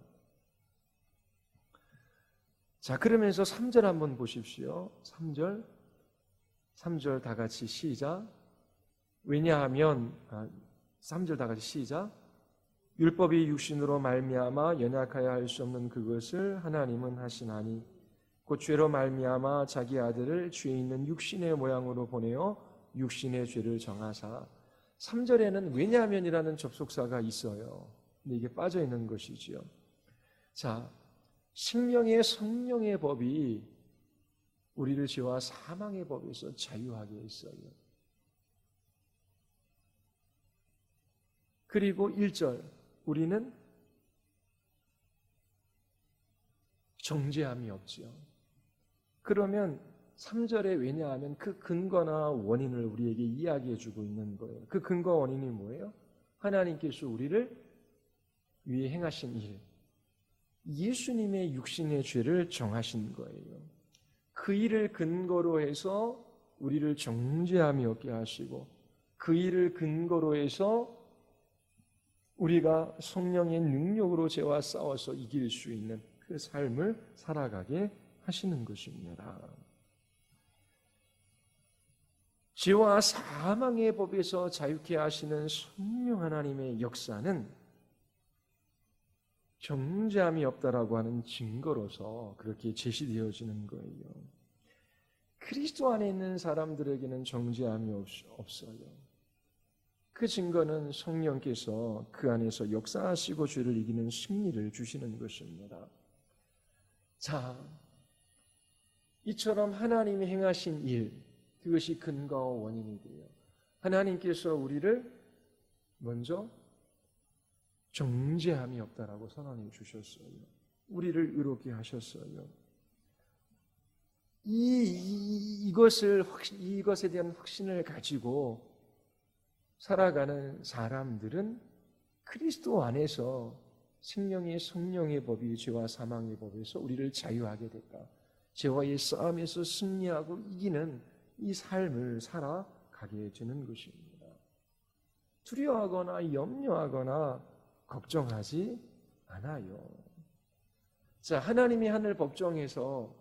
자, 그러면서 3절 한번 보십시오. 3절 다 같이 시작. 왜냐하면 3절 다 같이 시작. 율법이 육신으로 말미암아 연약하여 할 수 없는 그것을 하나님은 하시나니 곧 죄로 말미암아 자기 아들을 죄 있는 육신의 모양으로 보내어 육신의 죄를 정하사. 3절에는 왜냐하면이라는 접속사가 있어요. 근데 이게 빠져 있는 것이지요. 자, 생명의 성령의 법이 우리를 죄와 사망의 법에서 자유하게 했어요. 그리고 1절, 우리는 정죄함이 없지요. 그러면 3절에 왜냐하면 그 근거나 원인을 우리에게 이야기해 주고 있는 거예요. 그 근거 원인이 뭐예요? 하나님께서 우리를 위해 행하신 일, 예수님의 육신의 죄를 정하신 거예요. 그 일을 근거로 해서 우리를 정죄함이 없게 하시고, 그 일을 근거로 해서 우리가 성령의 능력으로 죄와 싸워서 이길 수 있는 그 삶을 살아가게 하시는 것입니다. 죄와 사망의 법에서 자유케 하시는 성령 하나님의 역사는 정죄함이 없다라고 하는 증거로서 그렇게 제시되어지는 거예요. 그리스도 안에 있는 사람들에게는 정죄함이 없어요. 그 증거는 성령께서 그 안에서 역사하시고 죄를 이기는 승리를 주시는 것입니다. 자, 이처럼 하나님이 행하신 일, 그것이 근거와 원인이 돼요. 하나님께서 우리를 먼저 정죄함이 없다라고 선언해 주셨어요. 우리를 의롭게 하셨어요. 이것에 대한 확신을 가지고 살아가는 사람들은 그리스도 안에서 생명의 성령의 법이 죄와 사망의 법에서 우리를 자유하게 됐다. 죄와의 싸움에서 승리하고 이기는 이 삶을 살아가게 되는 것입니다. 두려워하거나 염려하거나 걱정하지 않아요. 자, 하나님이 하늘 법정에서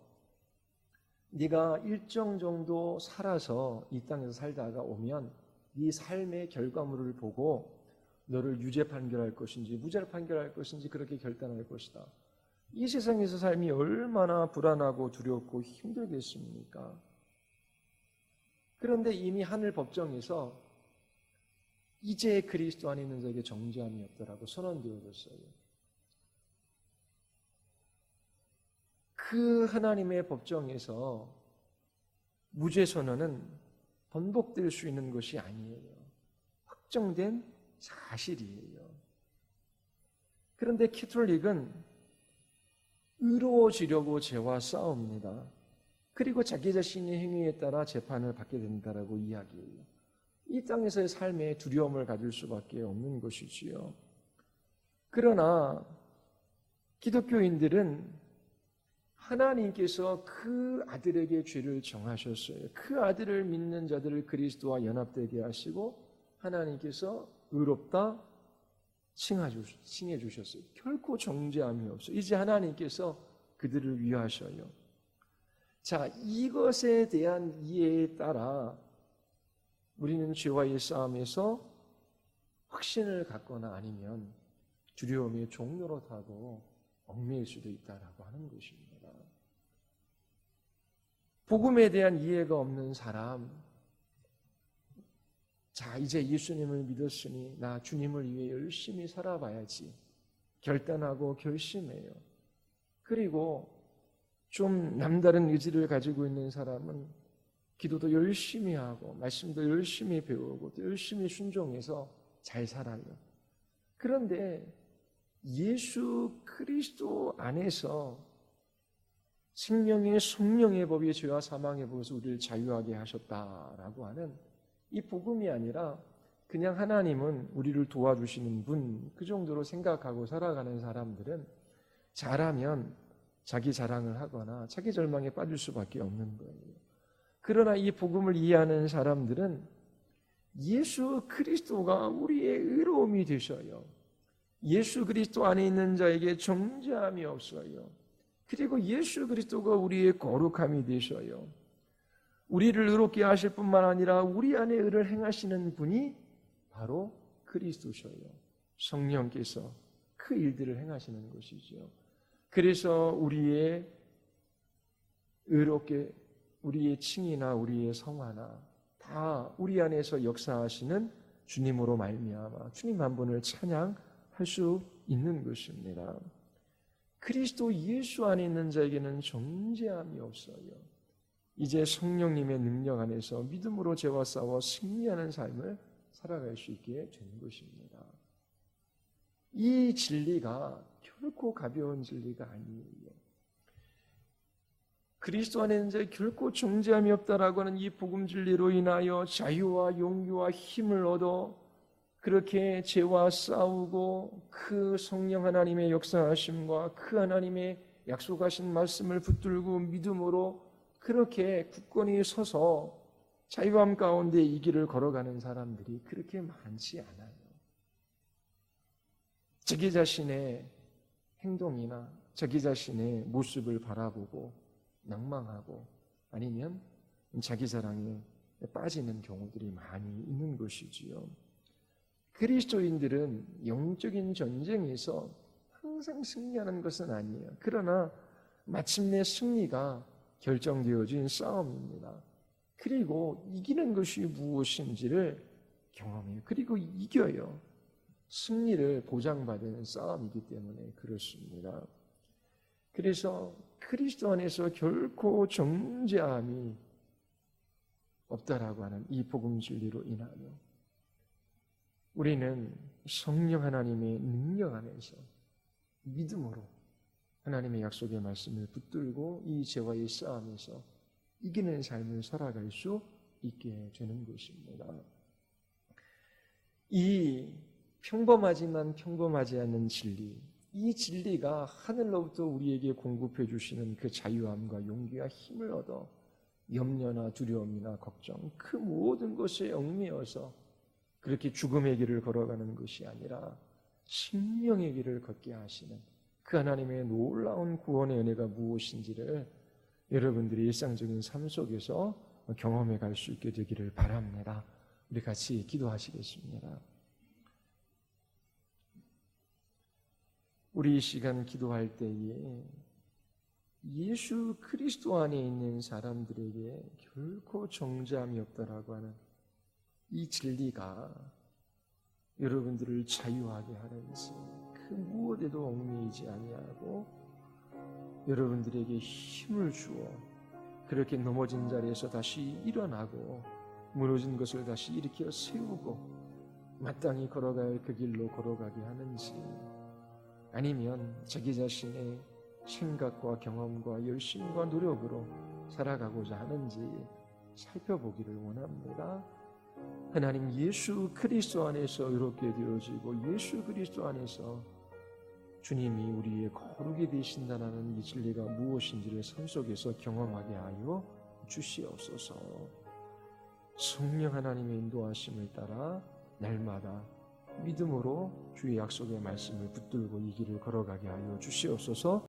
네가 일정 정도 살아서 이 땅에서 살다가 오면 네 삶의 결과물을 보고 너를 유죄 판결할 것인지 무죄 판결할 것인지 그렇게 결단할 것이다. 이 세상에서 삶이 얼마나 불안하고 두렵고 힘들겠습니까? 그런데 이미 하늘 법정에서 이제 그리스도 안에 있는 자에게 정죄함이 없다라고 선언되어졌어요. 그 하나님의 법정에서 무죄 선언은 번복될 수 있는 것이 아니에요. 확정된 사실이에요. 그런데 캐톨릭은 의로워지려고 죄와 싸웁니다. 그리고 자기 자신의 행위에 따라 재판을 받게 된다라고 이야기해요. 이 땅에서의 삶에 두려움을 가질 수밖에 없는 것이지요. 그러나 기독교인들은 하나님께서 그 아들에게 죄를 정하셨어요. 그 아들을 믿는 자들을 그리스도와 연합되게 하시고 하나님께서 의롭다 칭해 주셨어요. 결코 정죄함이 없어요. 이제 하나님께서 그들을 위하셔요. 자, 이것에 대한 이해에 따라 우리는 죄와의 싸움에서 확신을 갖거나 아니면 두려움의 종로로 타고 얽매일 수도 있다라고 하는 것입니다. 복음에 대한 이해가 없는 사람, 자, 이제 예수님을 믿었으니 나 주님을 위해 열심히 살아봐야지 결단하고 결심해요. 그리고 좀 남다른 의지를 가지고 있는 사람은 기도도 열심히 하고 말씀도 열심히 배우고 또 열심히 순종해서 잘 살아요. 그런데 예수 그리스도 안에서 생명의 성령의 법이 죄와 사망의 법에서 우리를 자유하게 하셨다라고 하는 이 복음이 아니라 그냥 하나님은 우리를 도와주시는 분, 그 정도로 생각하고 살아가는 사람들은 잘하면 자기 자랑을 하거나 자기 절망에 빠질 수밖에 없는 거예요. 그러나 이 복음을 이해하는 사람들은 예수 그리스도가 우리의 의로움이 되셔요. 예수 그리스도 안에 있는 자에게 정죄함이 없어요. 그리고 예수 그리스도가 우리의 거룩함이 되셔요. 우리를 의롭게 하실 뿐만 아니라 우리 안에 의를 행하시는 분이 바로 그리스도셔요. 성령께서 그 일들을 행하시는 것이죠. 그래서 우리의 의롭게 우리의 칭이나 우리의 성화나 다 우리 안에서 역사하시는 주님으로 말미암아 주님 한 분을 찬양할 수 있는 것입니다. 그리스도 예수 안에 있는 자에게는 정죄함이 없어요. 이제 성령님의 능력 안에서 믿음으로 죄와 싸워 승리하는 삶을 살아갈 수 있게 되는 것입니다. 이 진리가 결코 가벼운 진리가 아니에요. 그리스도 안에 있는 자에 결코 정죄함이 없다라고 하는 이 복음 진리로 인하여 자유와 용기와 힘을 얻어 그렇게 죄와 싸우고 그 성령 하나님의 역사하심과 그 하나님의 약속하신 말씀을 붙들고 믿음으로 그렇게 굳건히 서서 자유함 가운데 이 길을 걸어가는 사람들이 그렇게 많지 않아요. 자기 자신의 행동이나 자기 자신의 모습을 바라보고 낭망하고 아니면 자기 자랑에 빠지는 경우들이 많이 있는 것이지요. 그리스도인들은 영적인 전쟁에서 항상 승리하는 것은 아니에요. 그러나 마침내 승리가 결정되어진 싸움입니다. 그리고 이기는 것이 무엇인지를 경험해요. 그리고 이겨요. 승리를 보장받는 싸움이기 때문에 그렇습니다. 그래서 그리스도 안에서 결코 정죄함이 없다라고 하는 이 복음 진리로 인하여 우리는 성령 하나님의 능력 안에서 믿음으로 하나님의 약속의 말씀을 붙들고 이 죄와의 싸움에서 이기는 삶을 살아갈 수 있게 되는 것입니다. 이 평범하지만 평범하지 않는 진리, 이 진리가 하늘로부터 우리에게 공급해 주시는 그 자유함과 용기와 힘을 얻어 염려나 두려움이나 걱정, 그 모든 것에 얽매여서 그렇게 죽음의 길을 걸어가는 것이 아니라 생명의 길을 걷게 하시는 그 하나님의 놀라운 구원의 은혜가 무엇인지를 여러분들이 일상적인 삶 속에서 경험해 갈 수 있게 되기를 바랍니다. 우리 같이 기도하시겠습니다. 우리 이 시간 기도할 때에 예수 그리스도 안에 있는 사람들에게 결코 정죄함이 없다라고 하는 이 진리가 여러분들을 자유하게 하는지, 그 무엇에도 얽매이지 아니하고 여러분들에게 힘을 주어 그렇게 넘어진 자리에서 다시 일어나고 무너진 것을 다시 일으켜 세우고 마땅히 걸어갈 그 길로 걸어가게 하는지, 아니면 자기 자신의 생각과 경험과 열심과 노력으로 살아가고자 하는지 살펴보기를 원합니다. 하나님 예수 그리스도 안에서 이롭게 되어지고 예수 그리스도 안에서 주님이 우리의 거룩이 되신다는 이 진리가 무엇인지를 삶 속에서 경험하게 하여 주시옵소서. 성령 하나님의 인도하심을 따라 날마다 믿음으로 주의 약속의 말씀을 붙들고 이 길을 걸어가게 하여 주시옵소서.